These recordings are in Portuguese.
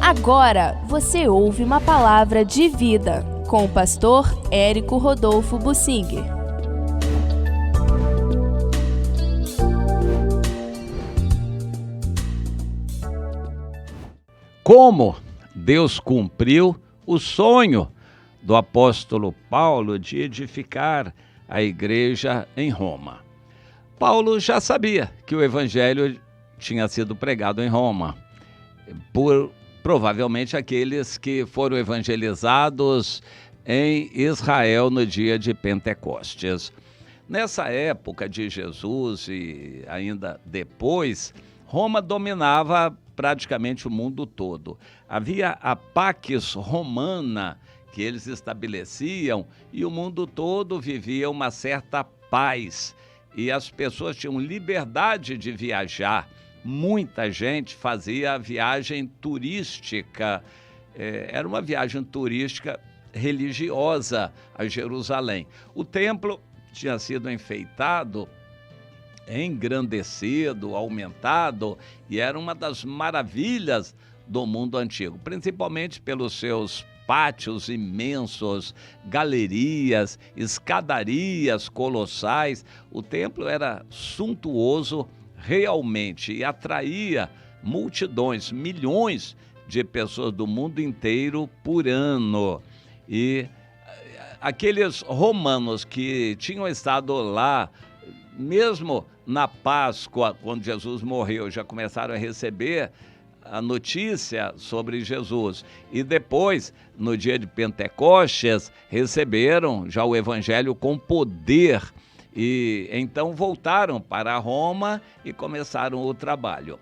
Agora você ouve uma palavra de vida com o pastor Érico Rodolfo Bussinger. Como Deus cumpriu o sonho do apóstolo Paulo de edificar a igreja em Roma. Paulo já sabia que o evangelho tinha sido pregado em Roma por provavelmente aqueles que foram evangelizados em Israel no dia de Pentecostes. Nessa época de Jesus e ainda depois, Roma dominava praticamente o mundo todo. Havia a Pax Romana que eles estabeleciam e o mundo todo vivia uma certa paz e as pessoas tinham liberdade de viajar. Muita gente fazia a viagem turística, era uma viagem turística religiosa a Jerusalém. O templo tinha sido enfeitado, engrandecido, aumentado, e era uma das maravilhas do mundo antigo, principalmente pelos seus pátios imensos, galerias, escadarias colossais. O templo era suntuoso realmente e atraía multidões, milhões de pessoas do mundo inteiro por ano. E aqueles romanos que tinham estado lá, mesmo na Páscoa, quando Jesus morreu, já começaram a receber a notícia sobre Jesus. E depois, no dia de Pentecostes, receberam já o evangelho com poder. E então voltaram para Roma e começaram o trabalho.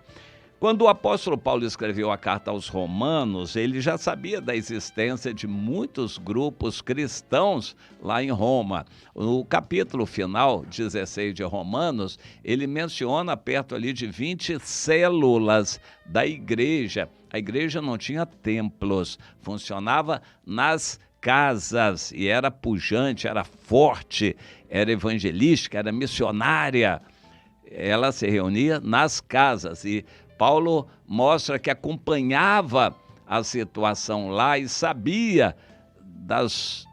Quando o apóstolo Paulo escreveu a carta aos Romanos, ele já sabia da existência de muitos grupos cristãos lá em Roma. No capítulo final, 16 de Romanos, ele menciona perto ali de 20 células da igreja. A igreja não tinha templos, funcionava nas casas e era pujante, era forte, era evangelística, era missionária. Ela se reunia nas casas e Paulo mostra que acompanhava a situação lá e sabia das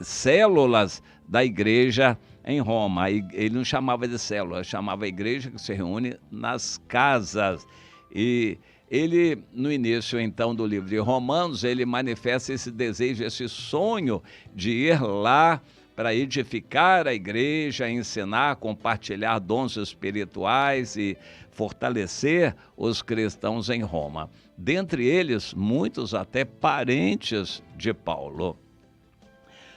células da igreja em Roma. Ele não chamava de célula, chamava a igreja que se reúne nas casas. E ele, no início então do livro de Romanos, ele manifesta esse desejo, esse sonho de ir lá para edificar a igreja, ensinar, compartilhar dons espirituais e fortalecer os cristãos em Roma. Dentre eles, muitos até parentes de Paulo.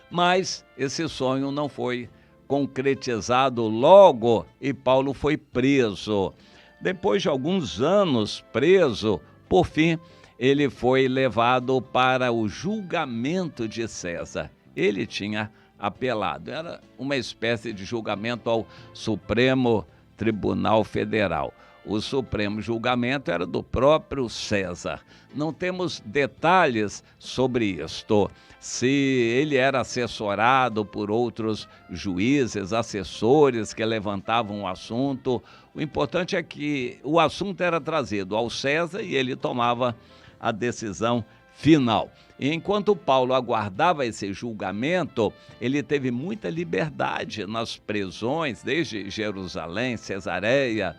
Mas esse sonho não foi concretizado logo e Paulo foi preso. Depois de alguns anos preso, por fim, ele foi levado para o julgamento de César. Ele tinha apelado. Era uma espécie de julgamento ao Supremo Tribunal Federal. O Supremo Julgamento era do próprio César. Não temos detalhes sobre isto. Se ele era assessorado por outros juízes, assessores que levantavam o assunto. O importante é que o assunto era trazido ao César e ele tomava a decisão final. E enquanto Paulo aguardava esse julgamento, ele teve muita liberdade nas prisões, desde Jerusalém, Cesareia,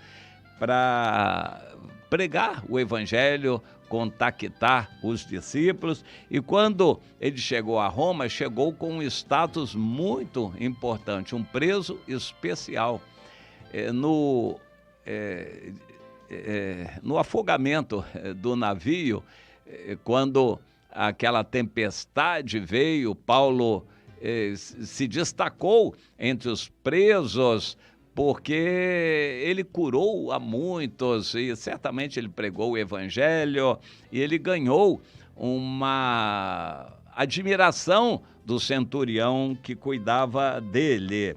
para pregar o evangelho, contactar os discípulos. E quando ele chegou a Roma, chegou com um status muito importante, um preso especial. No afogamento do navio, quando aquela tempestade veio, Paulo se destacou entre os presos, porque ele curou a muitos e certamente ele pregou o evangelho e ele ganhou uma admiração do centurião que cuidava dele.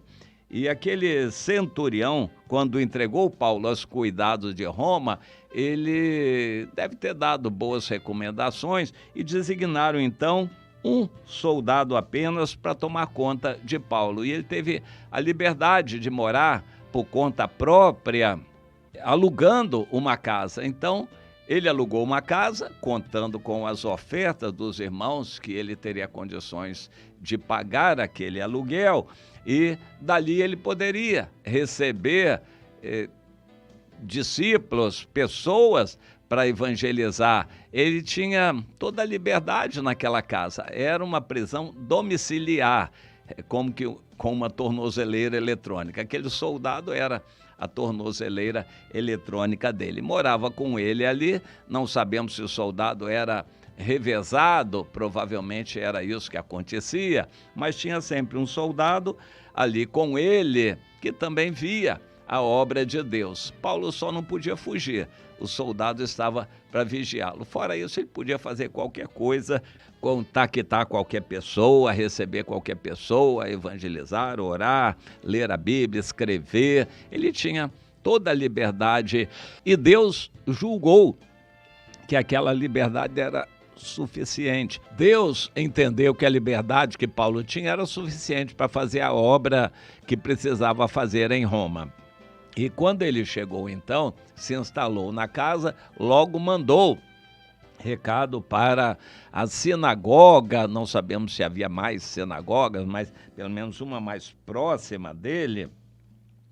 E aquele centurião, quando entregou Paulo aos cuidados de Roma, ele deve ter dado boas recomendações e designaram então um soldado apenas para tomar conta de Paulo. E ele teve a liberdade de morar por conta própria, alugando uma casa. Então, Ele alugou uma casa, contando com as ofertas dos irmãos, que ele teria condições de pagar aquele aluguel, e dali ele poderia receber discípulos, pessoas para evangelizar. Ele tinha toda a liberdade naquela casa. Era uma prisão domiciliar, com uma tornozeleira eletrônica. Aquele soldado era a tornozeleira eletrônica dele. Morava com ele ali, não sabemos se o soldado era revezado, provavelmente era isso que acontecia, mas tinha sempre um soldado ali com ele, que também via a obra de Deus. Paulo só não podia fugir, o soldado estava para vigiá-lo. Fora isso, ele podia fazer qualquer coisa, contactar qualquer pessoa, receber qualquer pessoa, evangelizar, orar, ler a Bíblia, escrever. Ele tinha toda a liberdade e Deus julgou que aquela liberdade era suficiente. Deus entendeu que a liberdade que Paulo tinha era suficiente para fazer a obra que precisava fazer em Roma. E quando ele chegou, então, se instalou na casa, logo mandou recado para a sinagoga. Não sabemos se havia mais sinagogas, mas pelo menos uma mais próxima dele,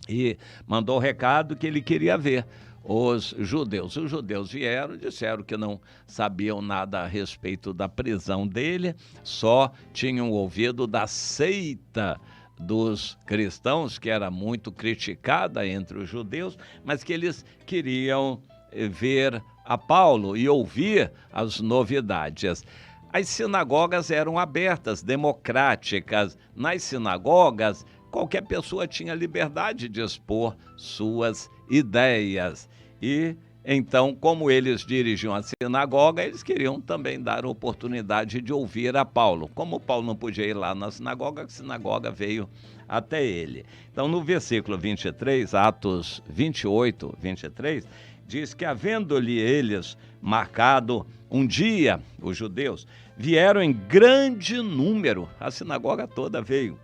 e mandou recado que ele queria ver os judeus. Os judeus vieram, disseram que não sabiam nada a respeito da prisão dele, só tinham ouvido da seita dos cristãos, que era muito criticada entre os judeus, mas que eles queriam ver a Paulo e ouvir as novidades. As sinagogas eram abertas, democráticas. Nas sinagogas, qualquer pessoa tinha liberdade de expor suas ideias. E então, como eles dirigiam a sinagoga, eles queriam também dar oportunidade de ouvir a Paulo. Como Paulo não podia ir lá na sinagoga, a sinagoga veio até ele. Então, no versículo 23, Atos 28, 23, diz que, havendo-lhe eles marcado um dia, os judeus, vieram em grande número, a sinagoga toda veio,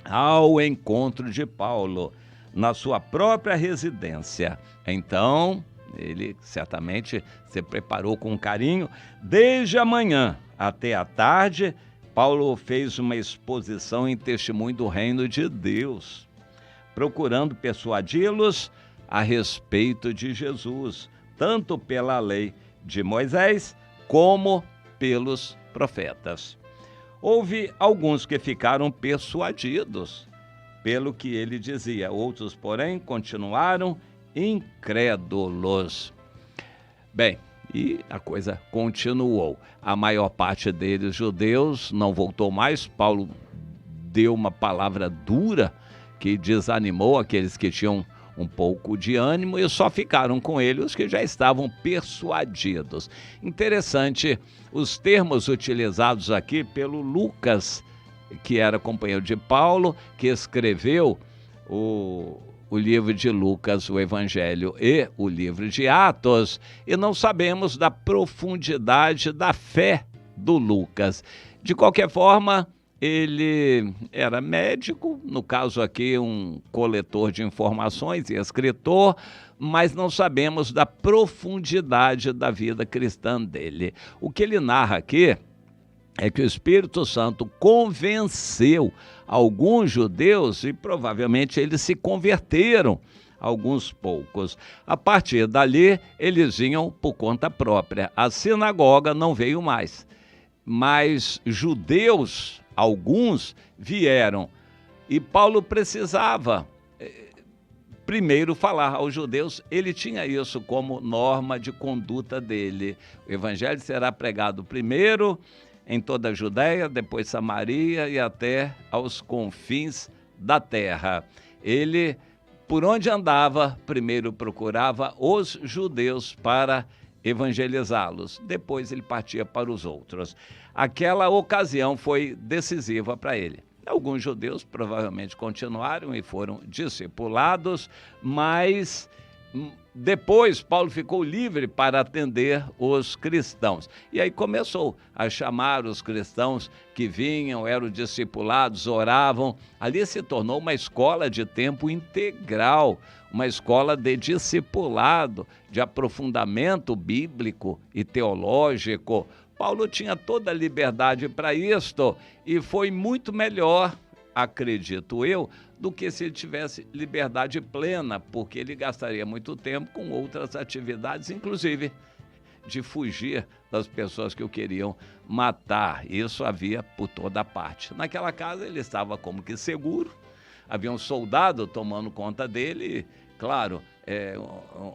ao encontro de Paulo, na sua própria residência. Então, ele certamente se preparou com carinho. Desde a manhã até a tarde, Paulo fez uma exposição em testemunho do reino de Deus, procurando persuadi-los a respeito de Jesus, tanto pela lei de Moisés como pelos profetas. Houve alguns que ficaram persuadidos pelo que ele dizia, outros, porém, continuaram incrédulos. Bem, e a coisa continuou. A maior parte deles, judeus, não voltou mais. Paulo deu uma palavra dura que desanimou aqueles que tinham um pouco de ânimo, e só ficaram com ele os que já estavam persuadidos. Interessante os termos utilizados aqui pelo Lucas, que era companheiro de Paulo, que escreveu o livro de Lucas, o Evangelho, e o livro de Atos, e não sabemos da profundidade da fé do Lucas. De qualquer forma, ele era médico, no caso aqui um coletor de informações e escritor, mas não sabemos da profundidade da vida cristã dele. O que ele narra aqui é que o Espírito Santo convenceu alguns judeus e provavelmente eles se converteram, alguns poucos. A partir dali, eles vinham por conta própria. A sinagoga não veio mais, mas judeus, alguns, vieram. E Paulo precisava primeiro falar aos judeus. Ele tinha isso como norma de conduta dele. O evangelho será pregado primeiro em toda a Judéia, depois Samaria e até aos confins da terra. Ele, por onde andava, primeiro procurava os judeus para evangelizá-los. Depois ele partia para os outros. Aquela ocasião foi decisiva para ele. Alguns judeus provavelmente continuaram e foram discipulados, mas Depois, Paulo ficou livre para atender os cristãos. E aí começou a chamar os cristãos que vinham, eram discipulados, oravam. Ali se tornou uma escola de tempo integral, uma escola de discipulado, de aprofundamento bíblico e teológico. Paulo tinha toda a liberdade para isto e foi muito melhor, acredito eu, do que se ele tivesse liberdade plena, porque ele gastaria muito tempo com outras atividades, inclusive de fugir das pessoas que o queriam matar. Isso havia por toda parte. Naquela casa ele estava como que seguro, havia um soldado tomando conta dele, claro,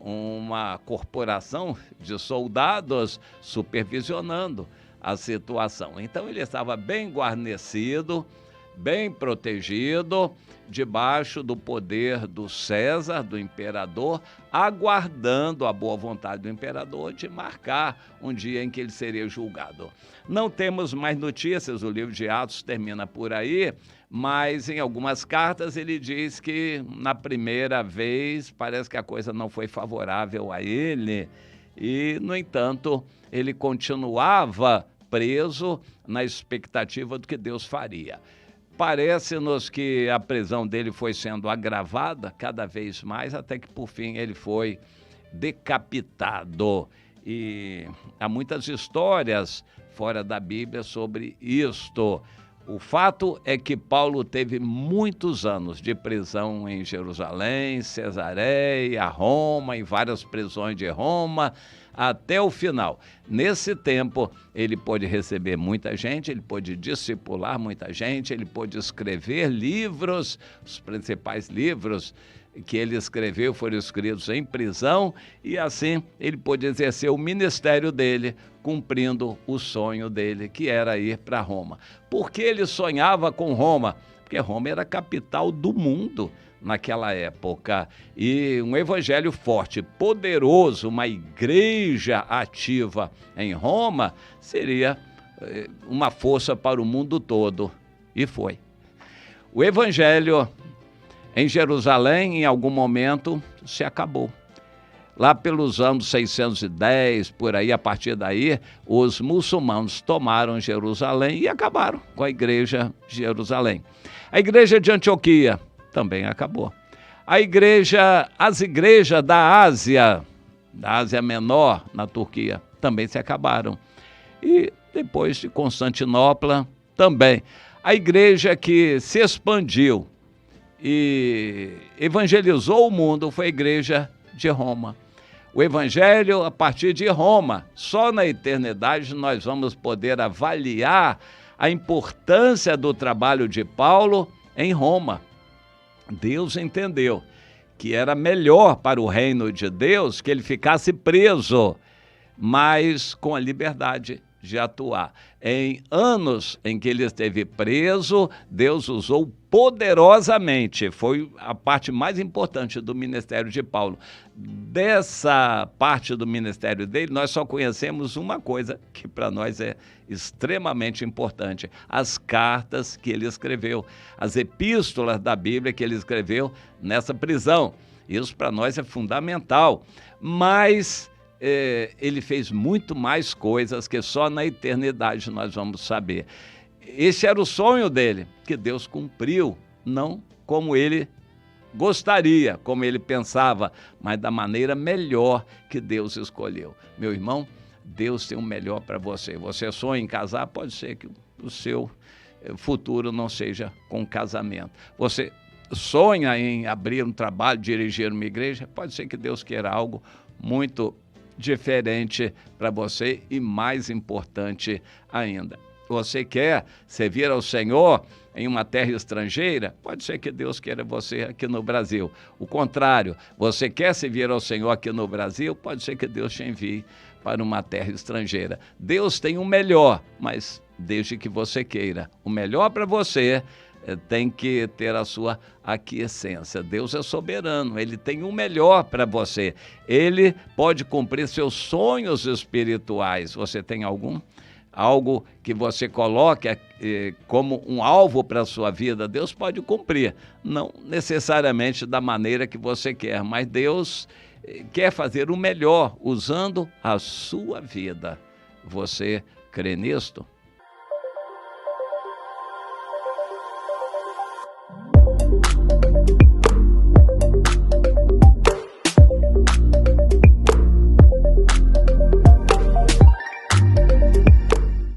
uma corporação de soldados supervisionando a situação. Então ele estava bem guarnecido, bem protegido, debaixo do poder do César, do imperador, aguardando a boa vontade do imperador de marcar um dia em que ele seria julgado. Não temos mais notícias, o livro de Atos termina por aí, mas em algumas cartas ele diz que na primeira vez parece que a coisa não foi favorável a ele e, no entanto, ele continuava preso na expectativa do que Deus faria. Parece-nos que a prisão dele foi sendo agravada cada vez mais, até que, por fim, ele foi decapitado. E há muitas histórias fora da Bíblia sobre isto. O fato é que Paulo teve muitos anos de prisão em Jerusalém, Cesareia, Roma, em várias prisões de Roma, até o final. Nesse tempo, ele pôde receber muita gente, ele pôde discipular muita gente, ele pôde escrever livros, os principais livros que ele escreveu foram escritos em prisão, e assim ele pôde exercer o ministério dele, cumprindo o sonho dele, que era ir para Roma. Por que ele sonhava com Roma? Porque Roma era a capital do mundo naquela época, e um evangelho forte, poderoso, uma igreja ativa em Roma, seria uma força para o mundo todo, e foi. O evangelho em Jerusalém, em algum momento, se acabou. Lá pelos anos 610, por aí, a partir daí, os muçulmanos tomaram Jerusalém e acabaram com a igreja de Jerusalém. A igreja de Antioquia também acabou. As igrejas da Ásia Menor, na Turquia, também se acabaram. E depois de Constantinopla, também. A igreja que se expandiu e evangelizou o mundo foi a igreja de Roma. O evangelho a partir de Roma. Só na eternidade nós vamos poder avaliar a importância do trabalho de Paulo em Roma. Deus entendeu que era melhor para o reino de Deus que ele ficasse preso, mas com a liberdade de atuar. Em anos em que ele esteve preso, Deus usou poderosamente. Foi a parte mais importante do ministério de Paulo. Dessa parte do ministério dele, nós só conhecemos uma coisa que para nós é extremamente importante: as cartas que ele escreveu, as epístolas da Bíblia que ele escreveu nessa prisão. Isso para nós é fundamental, mas ele fez muito mais coisas que só na eternidade nós vamos saber. Esse era o sonho dele, que Deus cumpriu, não como ele gostaria, como ele pensava, mas da maneira melhor que Deus escolheu. Meu irmão, Deus tem o melhor para você. Você sonha em casar, pode ser que o seu futuro não seja com casamento. Você sonha em abrir um trabalho, dirigir uma igreja, pode ser que Deus queira algo muito diferente para você e mais importante ainda. Você quer servir ao Senhor em uma terra estrangeira? Pode ser que Deus queira você aqui no Brasil. O contrário, você quer servir ao Senhor aqui no Brasil? Pode ser que Deus te envie para uma terra estrangeira. Deus tem o melhor, mas desde que você queira. O melhor para você tem que ter a sua aquiescência. Deus é soberano, Ele tem o melhor para você. Ele pode cumprir seus sonhos espirituais. Você tem algum? Algo que você coloque como um alvo para a sua vida, Deus pode cumprir. Não necessariamente da maneira que você quer, mas Deus quer fazer o melhor usando a sua vida. Você crê nisto?